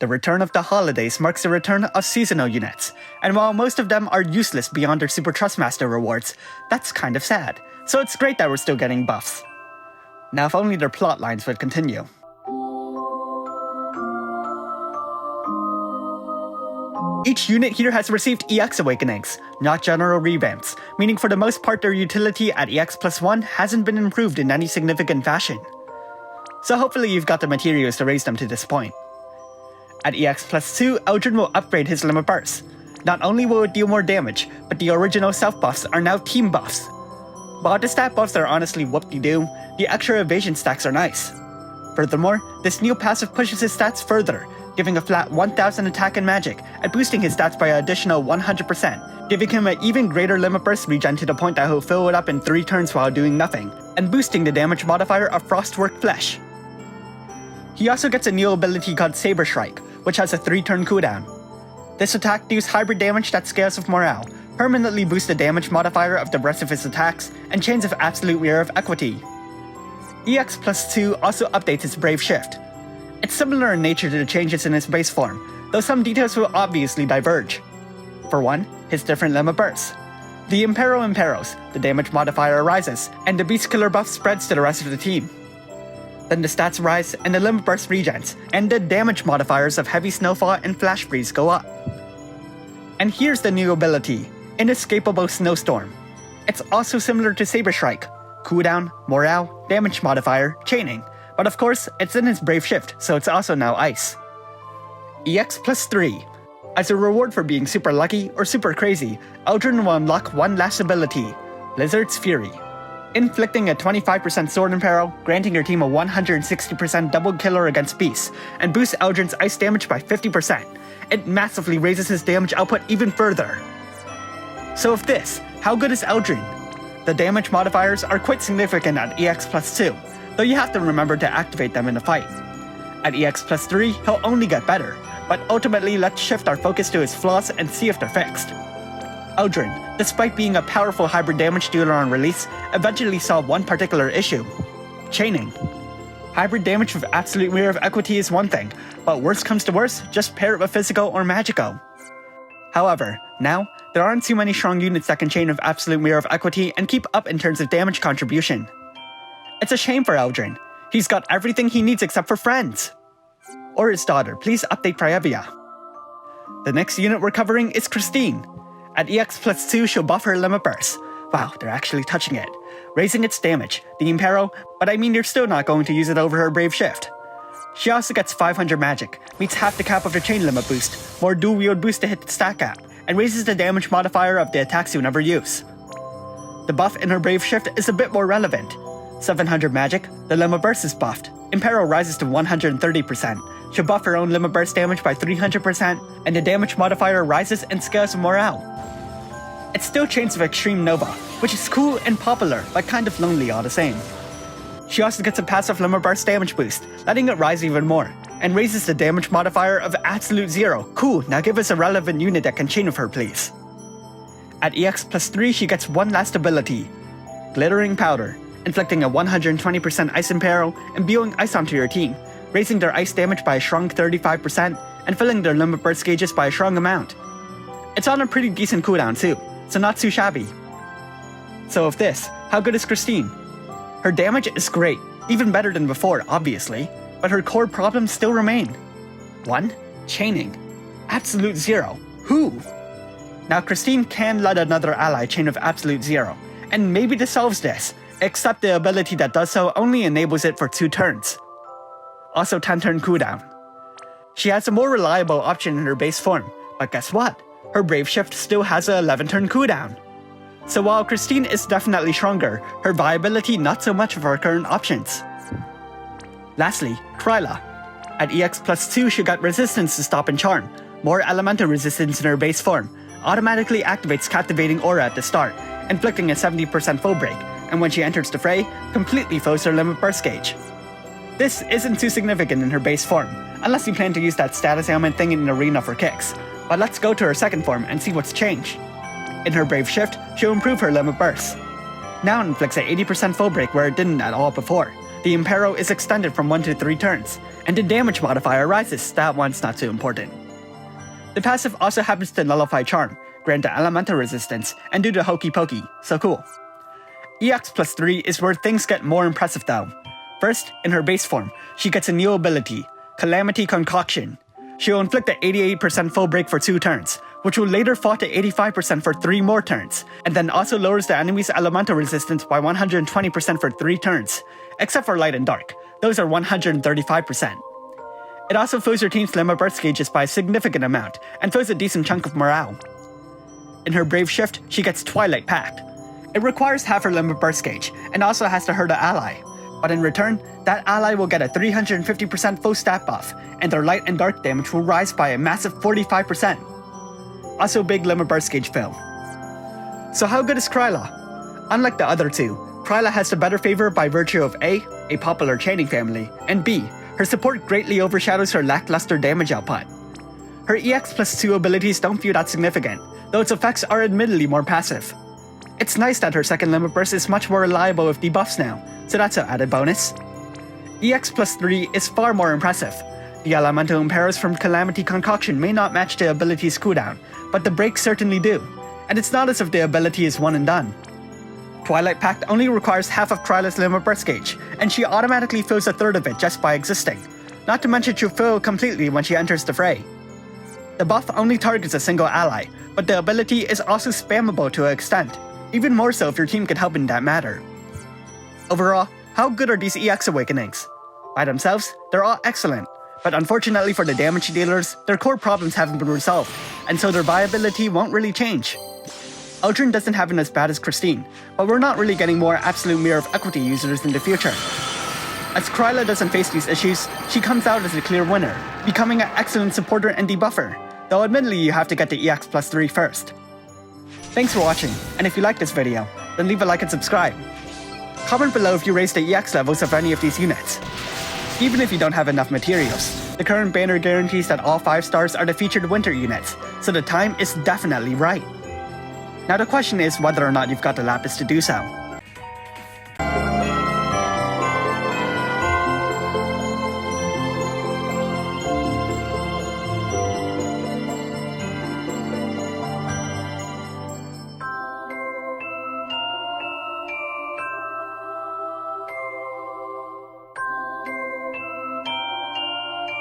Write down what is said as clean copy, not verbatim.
The return of the holidays marks the return of seasonal units, and while most of them are useless beyond their Super Trustmaster rewards, that's kind of sad, so it's great that we're still getting buffs. Now if only their plot lines would continue. Each unit here has received EX awakenings, not general revamps, meaning for the most part their utility at EX plus 1 hasn't been improved in any significant fashion. So hopefully you've got the materials to raise them to this point. At EX plus 2, Eldryn will upgrade his limit burst. Not only will it deal more damage, but the original self buffs are now team buffs. While the stat buffs are honestly whoop-de-doo, the extra evasion stacks are nice. Furthermore, this new passive pushes his stats further, giving a flat 1000 attack and magic, and boosting his stats by an additional 100%, giving him an even greater limit burst regen to the point that he'll fill it up in 3 turns while doing nothing, and boosting the damage modifier of Frostwork Flesh. He also gets a new ability called Saber Strike, which has a 3-turn cooldown. This attack deals hybrid damage that scales with morale, permanently boosts the damage modifier of the rest of his attacks, and chains of absolute mirror of equity. EX plus 2 also updates his Brave Shift. It's similar in nature to the changes in his base form, though some details will obviously diverge. For one, his different limit bursts. The Impero imperos, the damage modifier rises, and the Beast Killer buff spreads to the rest of the team. Then the stats rise and the limit burst regens, and the damage modifiers of Heavy Snowfall and Flash Freeze go up. And here's the new ability, Inescapable Snowstorm. It's also similar to Saber Strike, cooldown, morale, damage modifier, chaining, but of course it's in his Brave Shift, so it's also now ice. EX plus 3. As a reward for being super lucky or super crazy, Eldryn will unlock one last ability, Blizzard's Fury. Inflicting a 25% sword impero, granting your team a 160% double killer against beasts, and boosts Eldryn's ice damage by 50%. It massively raises his damage output even further. So with this, how good is Eldryn? The damage modifiers are quite significant at EX plus 2, though you have to remember to activate them in a fight. At EX plus 3, he'll only get better, but ultimately let's shift our focus to his flaws and see if they're fixed. Eldryn, despite being a powerful hybrid damage dealer on release, eventually saw one particular issue: chaining. Hybrid damage with absolute mirror of equity is one thing, but worst comes to worst, just pair it with physical or magico. However, now, there aren't too many strong units that can chain with absolute mirror of equity and keep up in terms of damage contribution. It's a shame for Eldryn. He's got everything he needs except for friends. Or his daughter, please update Prievia. The next unit we're covering is Christine. At EX plus 2, she'll buff her limit burst. Wow, they're actually touching it. Raising its damage, the Impero, but I mean you're still not going to use it over her Brave Shift. She also gets 500 magic, meets half the cap of her chain limit boost, more dual wield boost to hit the stat cap, and raises the damage modifier of the attacks you never use. The buff in her Brave Shift is a bit more relevant. 700 magic, the limit burst is buffed. Impero rises to 130%. She'll buff her own limit burst damage by 300%, and the damage modifier rises and scales with morale. It still chains with Extreme Nova, which is cool and popular, but kind of lonely all the same. She also gets a passive limit burst damage boost, letting it rise even more, and raises the damage modifier of Absolute 0. Cool, now give us a relevant unit that can chain with her, please. At EX plus 3, she gets one last ability, Glittering Powder, inflicting a 120% Ice Impero, imbuing ice onto your team, raising their ice damage by a strong 35%, and filling their limit burst gauges by a strong amount. It's on a pretty decent cooldown too, so not too shabby. So with this, how good is Christine? Her damage is great, even better than before, obviously, but her core problems still remain. 1. Chaining. Absolute 0. Who? Now Christine can let another ally chain with Absolute 0, and maybe this solves this, except the ability that does so only enables it for 2 turns. Also 10-turn cooldown. She has a more reliable option in her base form, but guess what? Her Brave Shift still has a 11-turn cooldown. So while Christine is definitely stronger, her viability not so much of her current options. Lastly, Kryla. At EX plus 2, she got resistance to Stop and Charm, more elemental resistance in her base form, automatically activates Captivating Aura at the start, inflicting a 70% full break, and when she enters the fray, completely fills her limit burst gauge. This isn't too significant in her base form, unless you plan to use that status ailment thing in an arena for kicks, but let's go to her second form and see what's changed. In her Brave Shift, she'll improve her limit burst. Now it inflicts a 80% full break where it didn't at all before, The Impero is extended from 1 to 3 turns, and the damage modifier rises, that one's not too important. The passive also happens to nullify Charm, grant the elemental resistance, and do the hokey pokey, so cool. EX plus 3 is where things get more impressive though. First, in her base form, she gets a new ability, Calamity Concoction. She'll inflict an 88% full break for 2 turns, which will later fall to 85% for 3 more turns, and then also lowers the enemy's elemental resistance by 120% for 3 turns, except for light and dark, those are 135%. It also fills your team's limit burst gauges by a significant amount, and fills a decent chunk of morale. In her Brave Shift, she gets Twilight Pact. It requires half her limit burst gauge, and also has to hurt an ally, but in return, that ally will get a 350% full stat buff, and their light and dark damage will rise by a massive 45%. Also big limit burst gauge fill. So how good is Kryla? Unlike the other two, Kryla has the better favor by virtue of A popular chaining family, and B, her support greatly overshadows her lackluster damage output. Her EX plus 2 abilities don't feel that significant, though its effects are admittedly more passive. It's nice that her second limit burst is much more reliable with debuffs now, so that's an added bonus. EX plus 3 is far more impressive. The elemental imperos from Calamity Concoction may not match the ability's cooldown, but the breaks certainly do, and it's not as if the ability is one and done. Twilight Pact only requires half of Kryla's limit burst gauge, and she automatically fills a third of it just by existing, not to mention she'll fill completely when she enters the fray. The buff only targets a single ally, but the ability is also spammable to an extent, even more so if your team can help in that matter. Overall, how good are these EX Awakenings? By themselves, they're all excellent, but unfortunately for the damage dealers, their core problems haven't been resolved, and so their viability won't really change. Eldryn doesn't have it as bad as Christine, but we're not really getting more absolute Mirror of Equity users in the future. As Kryla doesn't face these issues, she comes out as a clear winner, becoming an excellent supporter and debuffer, though admittedly you have to get the EX plus 3 first. Thanks for watching, and if you liked this video, then leave a like and subscribe. Comment below if you raised the EX levels of any of these units. Even if you don't have enough materials, the current banner guarantees that all 5 stars are the featured winter units, so the time is definitely right. Now the question is whether or not you've got the lapis to do so.